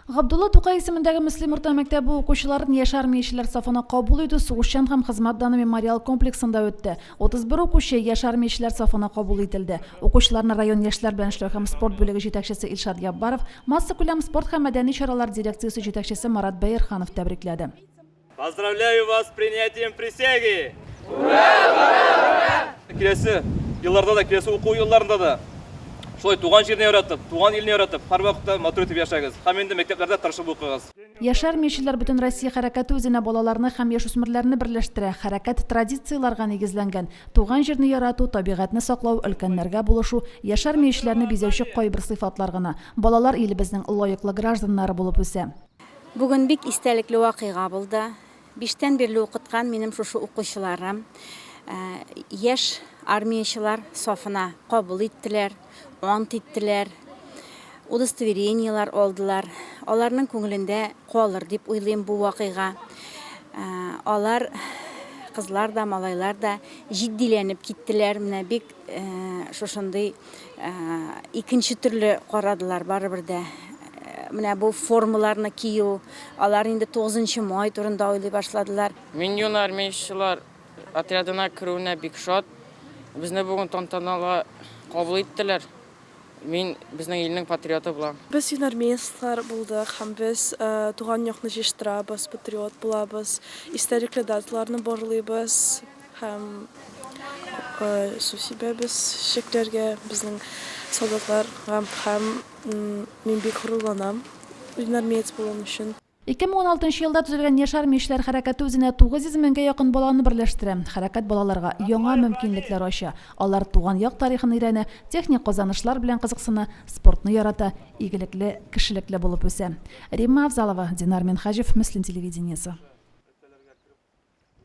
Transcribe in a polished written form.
Габдулла Тукай исемендәге Мөслим урта мәктәбе укучыларын яшь армиячеләр сафына кабул итү сугышчан һәм хезмәт даны мемориал комплексында үтте. 31 укучы яшь армиячеләр сафына кабул ителде. Укучыларны район яшьләр белән эшләү һәм спорт бүлеге җитәкчесе Илшат Яббаров, масса күләм спорт һәм мәдәни чаралар дирекциясе җитәкчесе Марат Бәерханов тәбрикләде. Поздравляю вас с принятием присяги! Ура! Келесі елларда да, келесі оқу елларында да шулай туган җирне яратып, туган илне яратып, һәр вакытта матур итеп яшәгез. Һәм инде мәктәпләрдә тырышып укыгыз. Яшь армиячеләр бөтен Россия хәрәкәте үзенә балаларны һәм яшүсмерләрне берләштерә. Хәрәкәт традицияләргә нигезләнгән. Туган җирне ярату, табигатьне саклау, өлкәннәргә булышу, яшь армиячеләрне бизәүче кайбер сыйфатлар гына. Балалар илебезнең лаеклы гражданнары булып үсә. Бүген бик истәлекле вакыйга булды. 5тән бирле укыткан минем шушы укучыларым яшь армиячеләр сафына кабул иттеләр, ант иттеләр, удостоверениялар алдылар. Аларның күңелендә калыр дип уйлыйм бу вакыйга. Алар кызлар да, малайлар да җитдиләнеп киттеләр. Менә бик шушындый икенче төрле карадылар барыбер дә. Менә бу формаларны кию, алар инде 9 май турында уйлый башладылар. Мин юн армиячеләр отрядына керүенә бик шат. Безне бүген тантаналы кабул иттеләр. Мин безнең илнең патриоты булам. Без юн армиячеләр булдык һәм без туган якны җыштырабыз, патриот булабыз. Истәлекле даталарны барлыйбыз һәм сүсибез шекләргә безнең солдатлар һәм мин бик хурланам юн армиец булуым өчен. 2016 елда төзелгән яшь армиячеләр хәрәкәте үзенә 900 меңгә якын баланы берләштерә. Хәрәкәт балаларга яңа мөмкинлекләр ача. Алар туган як тарихын өйрәнә, техник казанышлар белән кызыксына, спортны ярата, игелекле, кешелекле булып үсә. Римма Авзалова, Динар Минхаҗев, Мөслим телевидениесе.